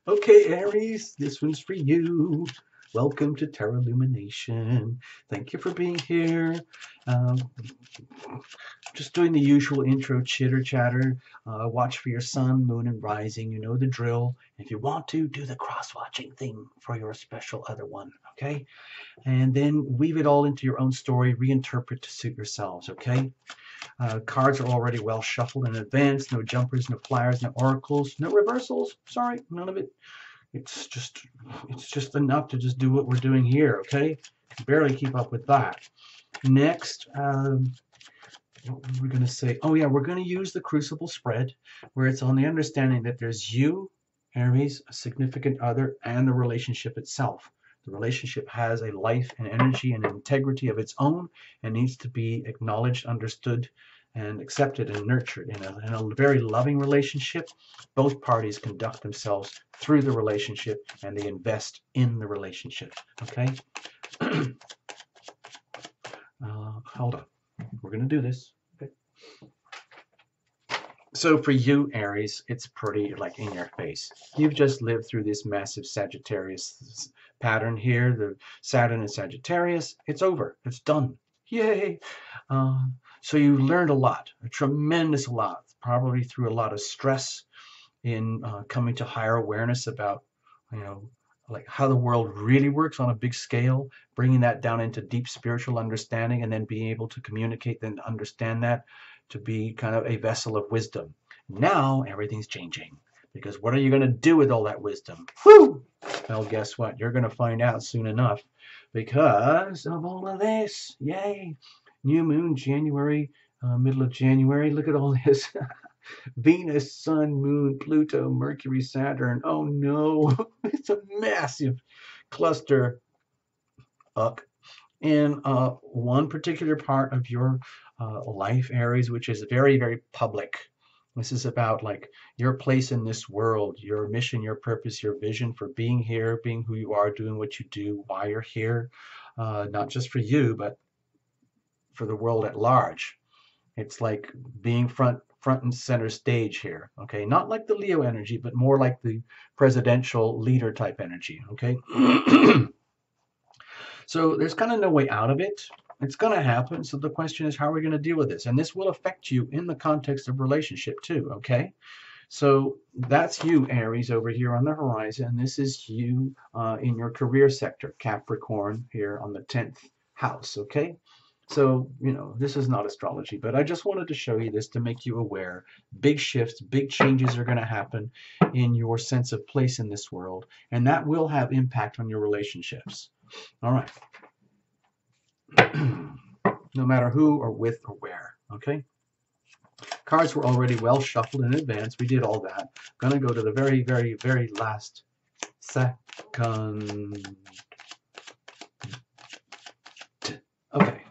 Okay, Aries, this one's for you. Welcome to Terra Lumination. Thank you for being here. Um, just doing the usual intro chitter chatter. Watch for your sun, moon, and rising. You know the drill. If you want to, do the cross watching thing for your special other one, okay? And then weave it all into your own story, reinterpret to suit yourselves, okay? Cards are already well shuffled in advance. No jumpers, no flyers, no oracles, no reversals. Sorry, none of it. It's just enough to just do what we're doing here, okay? Barely keep up with that. Next, what were we going to say? Oh yeah, we're going to use the crucible spread, where it's on the understanding that there's you, Aries, a significant other, and the relationship itself. The relationship has a life and energy and integrity of its own and needs to be acknowledged, understood, and accepted and nurtured. In a very loving relationship, both parties conduct themselves through the relationship and they invest in the relationship. Okay? Hold on. We're going to do this. Okay. So for you, Aries, it's pretty like in your face. You've just lived through this massive Sagittarius pattern here, the Saturn and Sagittarius. It's over. It's done. Yay! Uh, so you learned a lot, a tremendous lot, probably through a lot of stress in coming to higher awareness about, you know, like how the world really works on a big scale, bringing that down into deep spiritual understanding, and then being able to communicate, then understand that to be kind of a vessel of wisdom. Now everything's changing because what are you going to do with all that wisdom? Whew! Well, guess what? You're going to find out soon enough because of all of this. Yay! New moon, January, middle of January. Look at all this. Venus, Sun, Moon, Pluto, Mercury, Saturn. Oh no, it's a massive cluster up in one particular part of your life, Aries, which is very, very public. This is about like your place in this world, your mission, your purpose, your vision for being here, being who you are, doing what you do, why you're here, not just for you, but for the world at large. It's like being front and center stage here, okay? Not like the Leo energy, but more like the presidential leader type energy, okay? So there's kind of no way out of it. It's going to happen. So the question is, how are we going to deal with this? And this will affect you in the context of relationship too, okay? So that's you, Aries, over here on the horizon. This is you in your career sector, Capricorn, here on the 10th house, okay? So, you know, this is not astrology, but I just wanted to show you this to make you aware. Big shifts, big changes are going to happen in your sense of place in this world, and that will have impact on your relationships. All right. No matter who or with or where, okay? Cards were already well shuffled in advance. We did all that. I'm going to go to the very, very, very last second. Okay.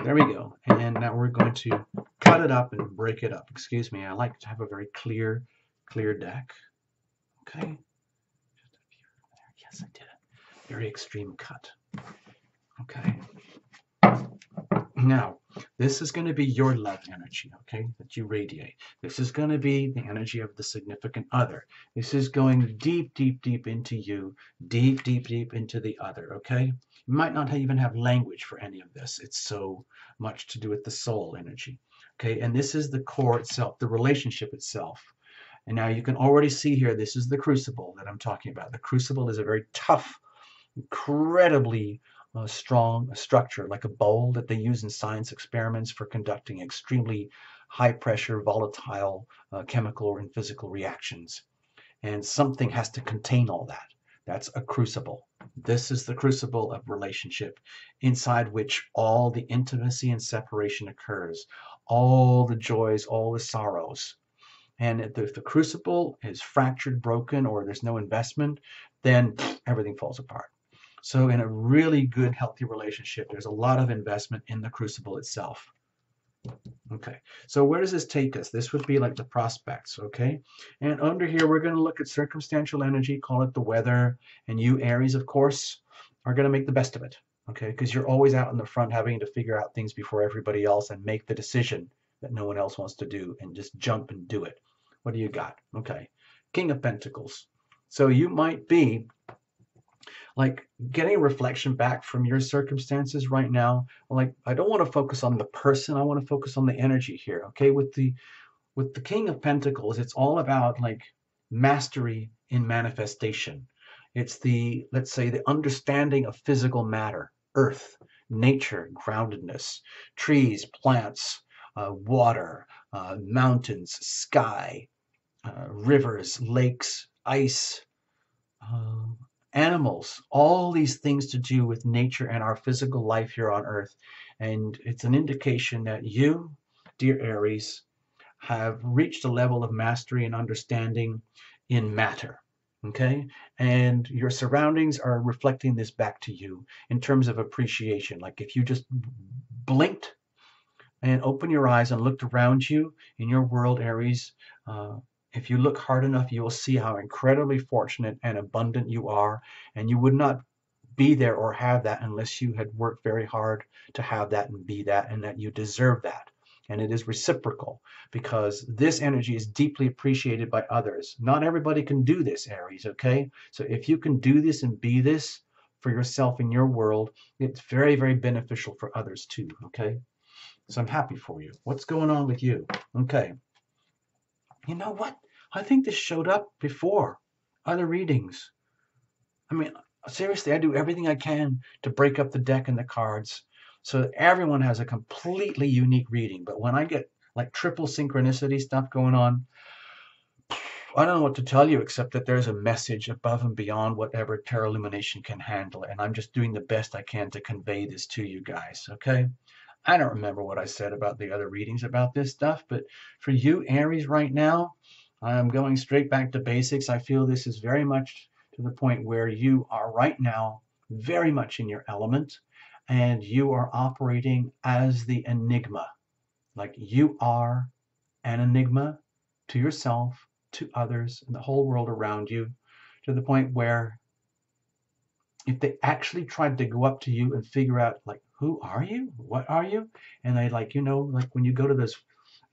There we go. And now we're going to cut it up and break it up. Excuse me. I like to have a very clear deck. Okay. Yes, I did it. Very extreme cut. Okay. Now, this is going to be your love energy, okay, that you radiate. This is going to be the energy of the significant other. This is going deep, deep, deep into you, deep, deep, deep into the other, okay? You might not even have language for any of this. It's so much to do with the soul energy, okay? And this is the core itself, the relationship itself. And now you can already see here, this is the crucible that I'm talking about. The crucible is a very tough, incredibly strong structure, like a bowl that they use in science experiments for conducting extremely high pressure, volatile chemical and physical reactions. And something has to contain all that. That's a crucible. This is the crucible of relationship, inside which all the intimacy and separation occurs, all the joys, all the sorrows. And if the crucible is fractured, broken, or there's no investment, then everything falls apart. So in a really good, healthy relationship, there's a lot of investment in the crucible itself. Okay, so where does this take us? This would be like the prospects, okay? And under here, we're going to look at circumstantial energy, call it the weather, and you, Aries, of course, are going to make the best of it, okay? Because you're always out in the front having to figure out things before everybody else and make the decision that no one else wants to do and just jump and do it. What do you got? Okay. King of Pentacles. So you might be like getting a reflection back from your circumstances right now. Like, I don't want to focus on the person, I want to focus on the energy here. Okay, with the King of Pentacles, it's all about like mastery in manifestation. It's the, let's say, the understanding of physical matter, earth, nature, groundedness, trees, plants, water, mountains, sky, rivers, lakes, ice, uh, animals, all these things to do with nature and our physical life here on earth. And it's an indication that you, dear Aries, have reached a level of mastery and understanding in matter. Okay. And your surroundings are reflecting this back to you in terms of appreciation. Like if you just blinked and open your eyes and looked around you in your world, Aries, uh, if you look hard enough, you will see how incredibly fortunate and abundant you are. And you would not be there or have that unless you had worked very hard to have that and be that, and that you deserve that. And it is reciprocal because this energy is deeply appreciated by others. Not everybody can do this, Aries, okay? So if you can do this and be this for yourself in your world, it's very, very beneficial for others too, okay? So I'm happy for you. What's going on with you? Okay. You know what? I think this showed up before other readings. I mean, seriously, I do everything I can to break up the deck and the cards so that everyone has a completely unique reading. But when I get like triple synchronicity stuff going on, I don't know what to tell you except that there's a message above and beyond whatever Tarot Illumination can handle. And I'm just doing the best I can to convey this to you guys, okay? I don't remember what I said about the other readings about this stuff, but for you, Aries, right now, I'm going straight back to basics. I feel this is very much to the point where you are right now very much in your element and you are operating as the enigma. Like you are an enigma to yourself, to others, and the whole world around you, to the point where if they actually tried to go up to you and figure out like who are you, what are you, and they like, you know, like when you go to those,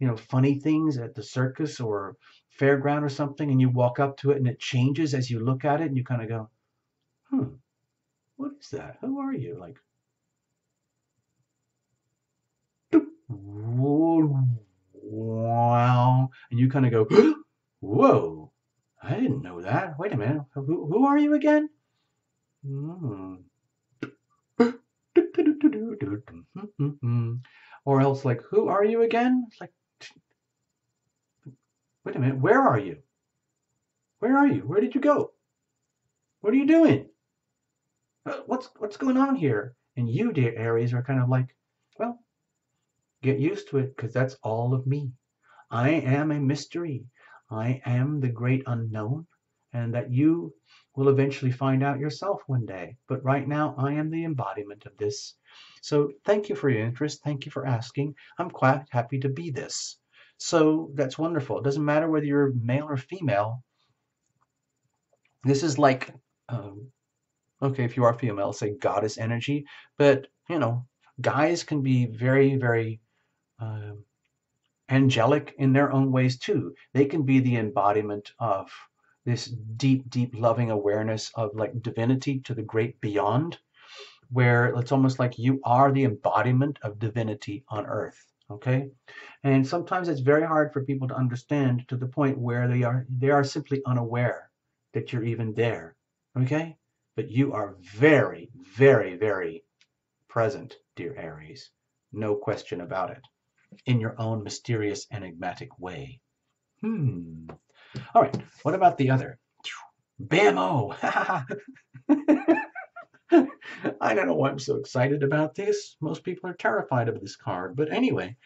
you know, funny things at the circus or fairground or something, and you walk up to it and it changes as you look at it and you kind of go, what is that, who are you, like wow, and you kind of go whoa, I didn't know that, wait a minute, who are you again? Hmm. Or else like, who are you again? It's like, wait a minute, where are you? Where are you? Where did you go? What are you doing? What's going on here? And you, dear Aries, are kind of like, well, get used to it because that's all of me. I am a mystery. I am the great unknown, and that you will eventually find out yourself one day. But right now, I am the embodiment of this. So thank you for your interest. Thank you for asking. I'm quite happy to be this. So that's wonderful. It doesn't matter whether you're male or female. This is like, okay, if you are female, say goddess energy. But, you know, guys can be very, very angelic in their own ways too. They can be the embodiment of this deep, deep loving awareness of like divinity to the great beyond, where it's almost like you are the embodiment of divinity on earth. Okay. And sometimes it's very hard for people to understand to the point where they are simply unaware that you're even there. Okay. But you are very, very, very present, dear Aries. No question about it. In your own mysterious, enigmatic way. All right. What about the other? Bammo! I don't know why I'm so excited about this. Most people are terrified of this card. But anyway,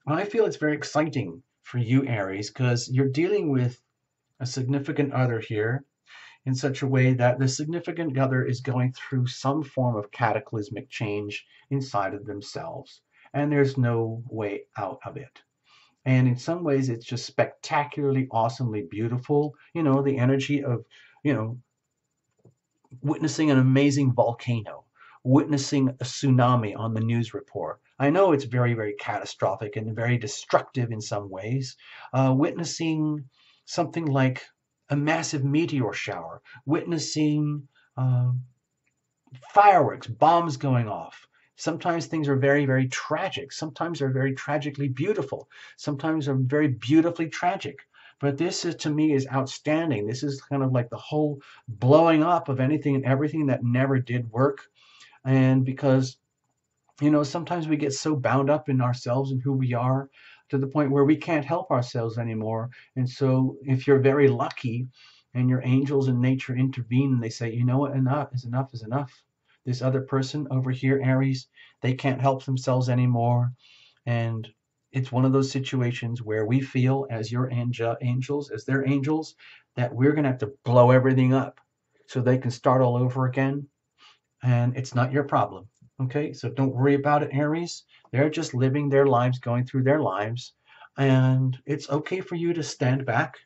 I feel it's very exciting for you, Aries, because you're dealing with a significant other here in such a way that the significant other is going through some form of cataclysmic change inside of themselves. And there's no way out of it. And in some ways, it's just spectacularly, awesomely beautiful. You know, the energy of, you know, witnessing an amazing volcano, witnessing a tsunami on the news report. I know it's very, very catastrophic and very destructive in some ways. Witnessing something like a massive meteor shower, witnessing uh, fireworks, bombs going off. Sometimes things are very, very tragic. Sometimes they're very tragically beautiful. Sometimes they're very beautifully tragic. But this is, to me, is outstanding. This is kind of like the whole blowing up of anything and everything that never did work. And because, sometimes we get so bound up in ourselves and who we are to the point where we can't help ourselves anymore. And so if you're very lucky and your angels and nature intervene and they say, you know what, enough is enough. This other person over here, Aries, they can't help themselves anymore. And it's one of those situations where we feel as your angels, as their angels, that we're going to have to blow everything up so they can start all over again. And it's not your problem. Okay, so don't worry about it, Aries. They're just living their lives, going through their lives. And it's okay for you to stand back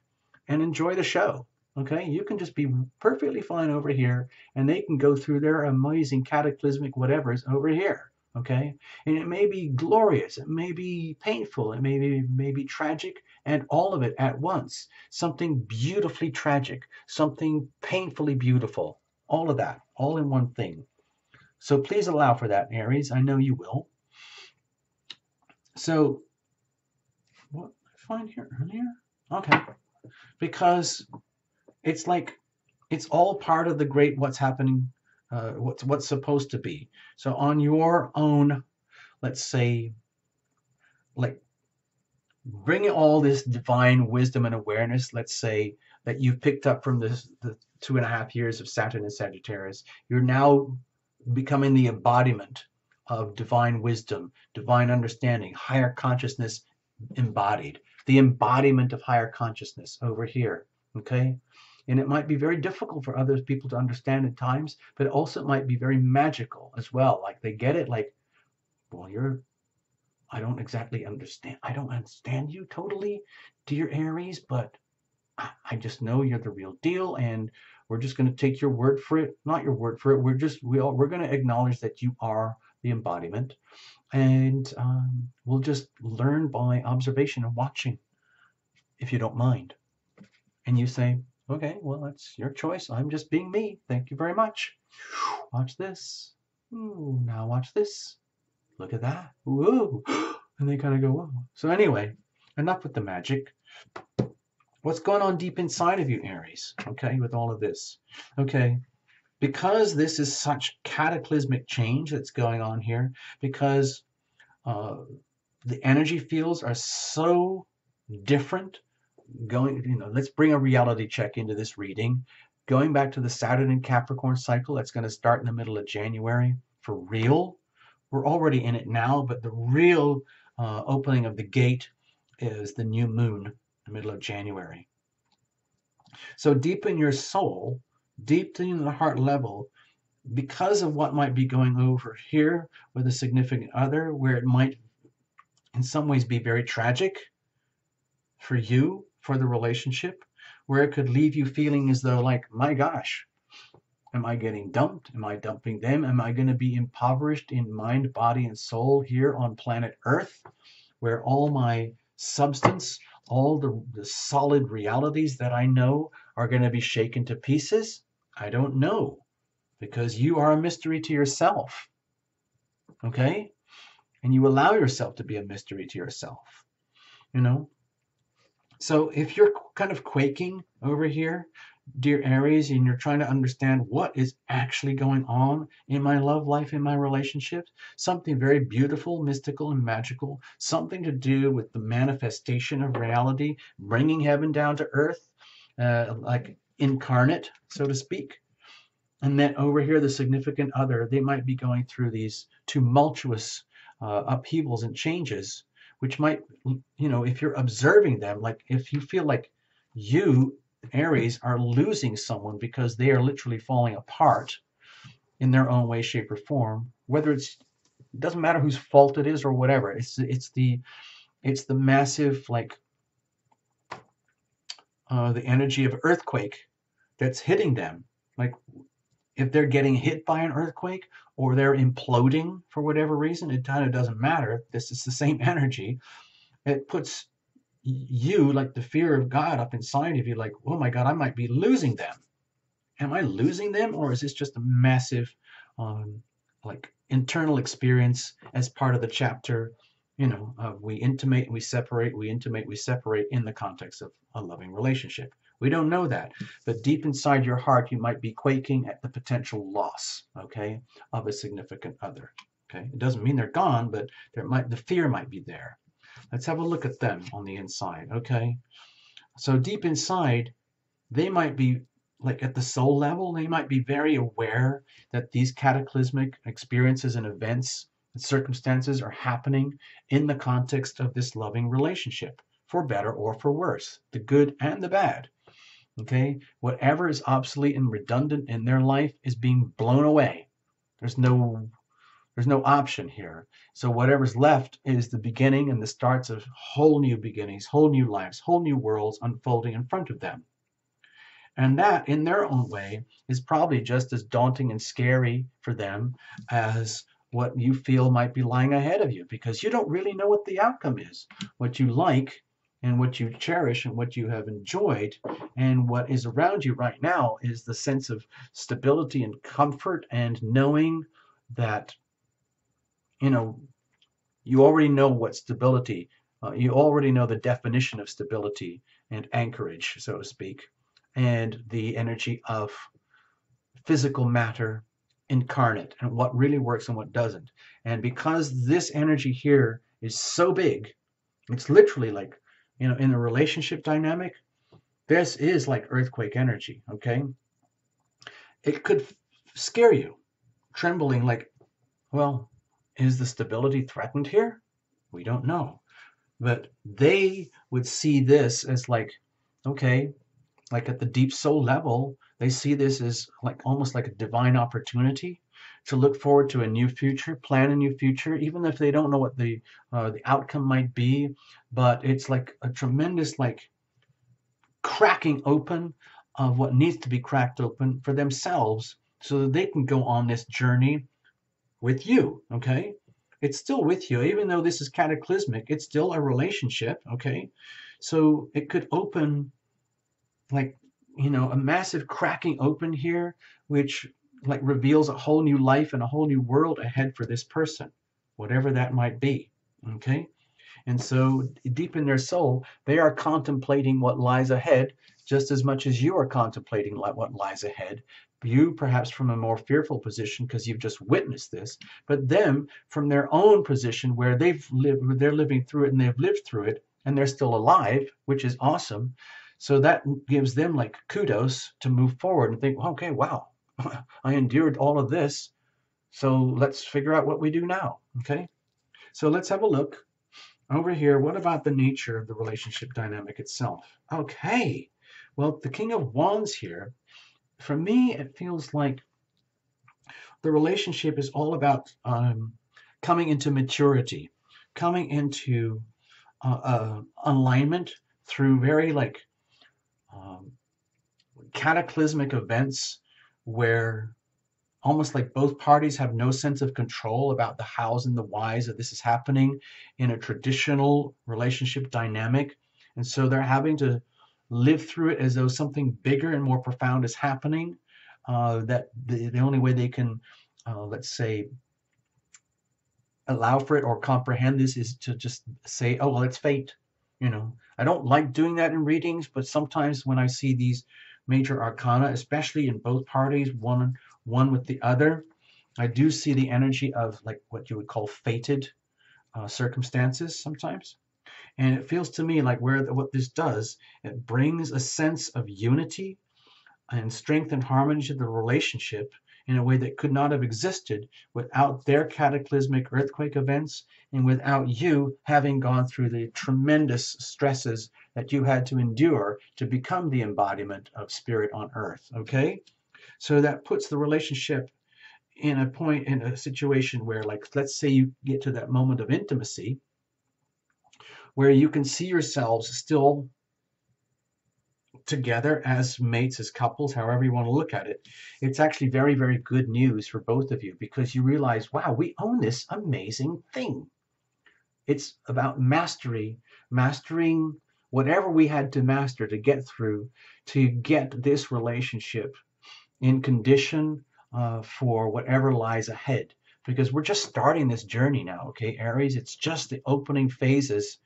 and enjoy the show. Okay, you can just be perfectly fine over here, and they can go through their amazing cataclysmic whatevers over here. Okay, and it may be glorious, it may be painful, it may be tragic, and all of it at once. Something beautifully tragic, something painfully beautiful, all of that, all in one thing. So please allow for that, Aries. I know you will. So, what did I find here earlier? Okay, because it's like it's all part of the great what's happening, what's supposed to be. So on your own, let's say, like bring all this divine wisdom and awareness. Let's say that you've picked up from the 2.5 years of Saturn and Sagittarius. You're now becoming the embodiment of divine wisdom, divine understanding, higher consciousness embodied, the embodiment of higher consciousness over here. Okay. And it might be very difficult for other people to understand at times, but also it might be very magical as well. Like they get it, like, well, I don't exactly understand. I don't understand you totally, dear Aries, but I just know you're the real deal, and we're just going to take your word for it. Not your word for it. We're going to acknowledge that you are the embodiment, and we'll just learn by observation and watching, if you don't mind. And you say, okay, well, that's your choice. I'm just being me. Thank you very much. Watch this. Ooh, now watch this. Look at that. Ooh. And they kind of go, whoa. So anyway, enough with the magic. What's going on deep inside of you, Aries? Okay, with all of this. Okay, because this is such cataclysmic change that's going on here, because the energy fields are so different. Let's bring a reality check into this reading. Going back to the Saturn and Capricorn cycle, that's going to start in the middle of January for real. We're already in it now, but the real opening of the gate is the new moon, the middle of January. So deep in your soul, deep in the heart level, because of what might be going over here with a significant other, where it might in some ways be very tragic for you, for the relationship, where it could leave you feeling as though, like, my gosh, am I getting dumped? Am I dumping them? Am I going to be impoverished in mind, body, and soul here on planet Earth, where all my substance, all the solid realities that I know are going to be shaken to pieces? I don't know, because you are a mystery to yourself. Okay? And you allow yourself to be a mystery to yourself. So if you're kind of quaking over here, dear Aries, and you're trying to understand what is actually going on in my love life, in my relationships, something very beautiful, mystical, and magical, something to do with the manifestation of reality, bringing heaven down to earth, like incarnate, so to speak. And then over here, the significant other, they might be going through these tumultuous upheavals and changes, which might, if you're observing them, like if you feel like you, Aries, are losing someone because they are literally falling apart in their own way, shape, or form, whether it doesn't matter whose fault it is or whatever. It's the massive, like the energy of earthquake that's hitting them. Like if they're getting hit by an earthquake or they're imploding for whatever reason, it kind of doesn't matter. This is the same energy. It puts you, like the fear of God up inside of you, like, oh my God, I might be losing them. Am I losing them, or is this just a massive, like internal experience as part of the chapter? We intimate, we separate, we intimate, we separate in the context of a loving relationship. We don't know that, but deep inside your heart, you might be quaking at the potential loss, okay, of a significant other. Okay, it doesn't mean they're gone, but the fear might be there. Let's have a look at them on the inside, okay? So deep inside, they might be, like at the soul level, they might be very aware that these cataclysmic experiences and events and circumstances are happening in the context of this loving relationship, for better or for worse, the good and the bad. Okay? Whatever is obsolete and redundant in their life is being blown away. There's no option here. So whatever's left is the beginning and the starts of whole new beginnings, whole new lives, whole new worlds unfolding in front of them. And that, in their own way, is probably just as daunting and scary for them as what you feel might be lying ahead of you, because you don't really know what the outcome is. What you like and what you cherish and what you have enjoyed and what is around you right now is the sense of stability and comfort and knowing that, you already know what stability, you already know the definition of stability and anchorage, so to speak, and the energy of physical matter incarnate and what really works and what doesn't. And because this energy here is so big, it's literally like, in a relationship dynamic, this is like earthquake energy, okay? It could scare you, trembling like, well, is the stability threatened here? We don't know. But they would see this as like, okay, like at the deep soul level, they see this as like almost like a divine opportunity to look forward to a new future, plan a new future, even if they don't know what the outcome might be. But it's like a tremendous like cracking open of what needs to be cracked open for themselves, so that they can go on this journey with you. Okay, it's still with you, even though this is cataclysmic. It's still a relationship. Okay, so it could open like, a massive cracking open here, which like reveals a whole new life and a whole new world ahead for this person, whatever that might be. Okay, and so deep in their soul, they are contemplating what lies ahead just as much as you are contemplating what lies ahead. You perhaps from a more fearful position because you've just witnessed this, but them from their own position where they're living through it and they've lived through it and they're still alive, which is awesome. So that gives them like kudos to move forward and think, okay, wow, I endured all of this. So let's figure out what we do now. Okay. So let's have a look over here. What about the nature of the relationship dynamic itself? Okay. Well, the King of Wands here, for me, it feels like the relationship is all about coming into maturity, coming into alignment through very like cataclysmic events where almost like both parties have no sense of control about the hows and the whys of this is happening in a traditional relationship dynamic. And so they're having to live through it as though something bigger and more profound is happening. That the only way they can, let's say, allow for it or comprehend this is to just say, oh, well, it's fate. I don't like doing that in readings, but sometimes when I see these major arcana, especially in both parties, one with the other, I do see the energy of like what you would call fated circumstances sometimes. And it feels to me like what this does, it brings a sense of unity and strength and harmony to the relationship in a way that could not have existed without their cataclysmic earthquake events and without you having gone through the tremendous stresses that you had to endure to become the embodiment of spirit on earth. Okay, so that puts the relationship in a situation where, like, let's say you get to that moment of intimacy where you can see yourselves still together as mates, as couples, however you want to look at it. It's actually very, very good news for both of you because you realize, wow, we own this amazing thing. It's about mastering whatever we had to master to get through, to get this relationship in condition for whatever lies ahead. Because we're just starting this journey now, okay, Aries? It's just the opening phases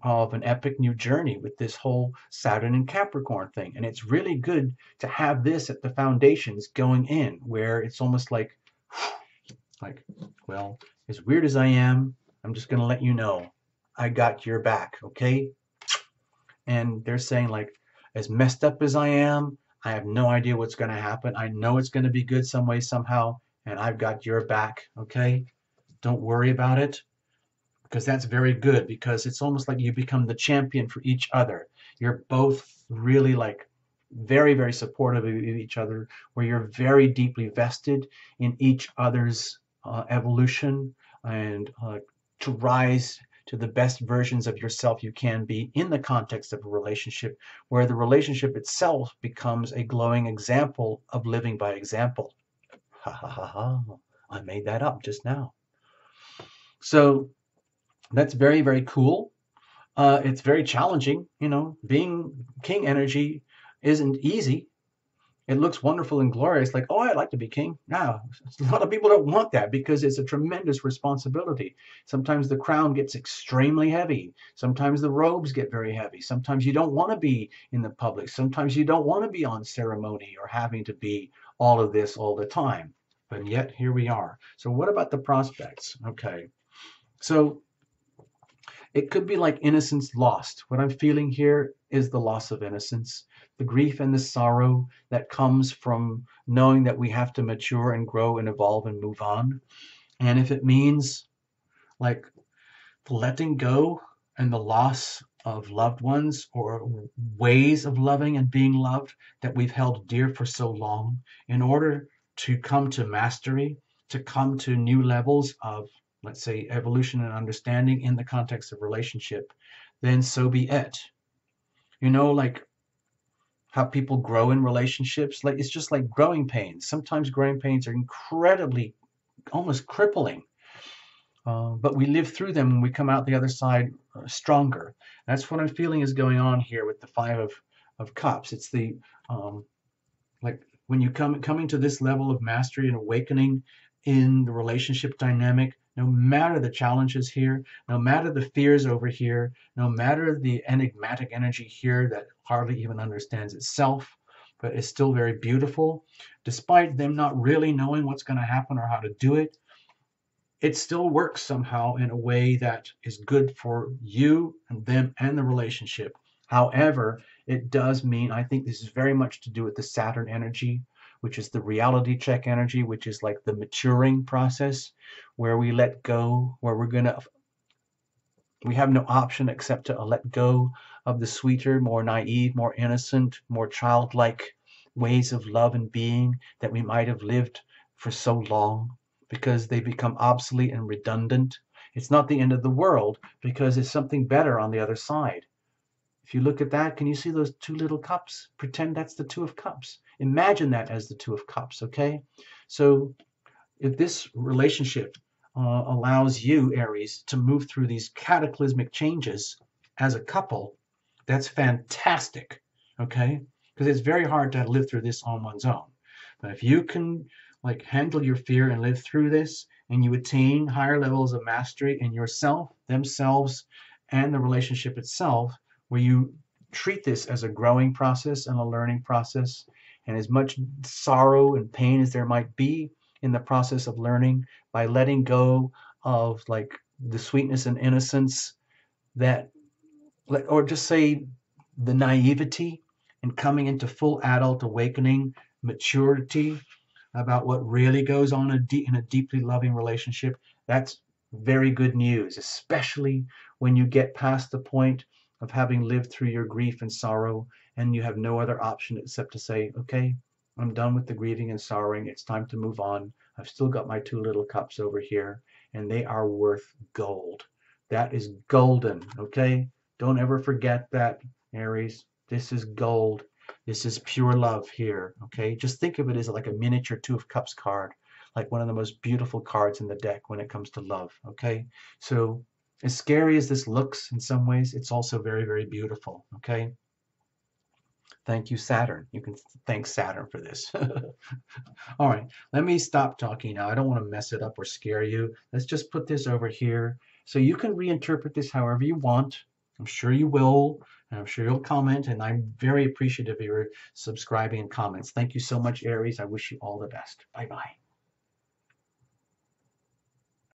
of an epic new journey with this whole Saturn and Capricorn thing. And it's really good to have this at the foundations going in, where it's almost like, well, as weird as I am, I'm just going to let you know I got your back, okay? And they're saying, like, as messed up as I am, I have no idea what's going to happen. I know it's going to be good some way, somehow, and I've got your back, okay? Don't worry about it, because that's very good, because it's almost like you become the champion for each other. You're both really like very, very supportive of each other, where you're very deeply vested in each other's evolution and to rise to the best versions of yourself you can be in the context of a relationship, where the relationship itself becomes a glowing example of living by example. Ha ha ha ha. I made that up just now. So that's very, very cool. It's very challenging. You know, being king energy isn't easy. It looks wonderful and glorious, like, oh, I'd like to be king. Now, a lot of people don't want that because it's a tremendous responsibility. Sometimes the crown gets extremely heavy. Sometimes the robes get very heavy. Sometimes you don't want to be in the public. Sometimes you don't want to be on ceremony or having to be all of this all the time. But yet, here we are. So what about the prospects? Okay. So it could be like innocence lost. What I'm feeling here is the loss of innocence, the grief and the sorrow that comes from knowing that we have to mature and grow and evolve and move on. And if it means like letting go and the loss of loved ones or ways of loving and being loved that we've held dear for so long, in order to come to mastery, to come to new levels of, let's say, evolution and understanding in the context of relationship, then so be it. You know, like how people grow in relationships, like it's just like growing pains. Sometimes growing pains are incredibly, almost crippling. But we live through them and we come out the other side stronger. That's what I'm feeling is going on here with the Five of Cups. It's the like when you coming to this level of mastery and awakening in the relationship dynamic, no matter the challenges here, no matter the fears over here, no matter the enigmatic energy here that hardly even understands itself, but is still very beautiful, despite them not really knowing what's going to happen or how to do it, it still works somehow in a way that is good for you and them and the relationship. However, it does mean, I think this is very much to do with the Saturn energy, which is the reality check energy, which is like the maturing process where we let go, where we have no option except to let go of the sweeter, more naive, more innocent, more childlike ways of love and being that we might have lived for so long, because they become obsolete and redundant. It's not the end of the world because there's something better on the other side. If you look at that, can you see those two little cups? Pretend that's the Two of Cups. Imagine that as the Two of Cups, okay? So if this relationship allows you, Aries, to move through these cataclysmic changes as a couple, that's fantastic, okay? Because it's very hard to live through this on one's own. But if you can like handle your fear and live through this, and you attain higher levels of mastery in yourself, themselves, and the relationship itself, where you treat this as a growing process and a learning process, and as much sorrow and pain as there might be in the process of learning, by letting go of like the sweetness and innocence that, or just say the naivety, and coming into full adult awakening, maturity about what really goes on in a deeply loving relationship, that's very good news, especially when you get past the point of having lived through your grief and sorrow and you have no other option except to say, okay, I'm done with the grieving and sorrowing. It's time to move on. I've still got my two little cups over here, and they are worth gold. That is golden, okay? Don't ever forget that, Aries. This is gold. This is pure love here, okay? Just think of it as like a miniature Two of Cups card, like one of the most beautiful cards in the deck when it comes to love, okay? So As scary as this looks in some ways, it's also very, very beautiful. Okay. Thank you, Saturn. You can thank Saturn for this. All right, let me stop talking now. I don't want to mess it up or scare you. Let's just put this over here. So you can reinterpret this however you want. I'm sure you will, and I'm sure you'll comment, and I'm very appreciative of your subscribing and comments. Thank you so much, Aries. I wish you all the best. Bye-bye.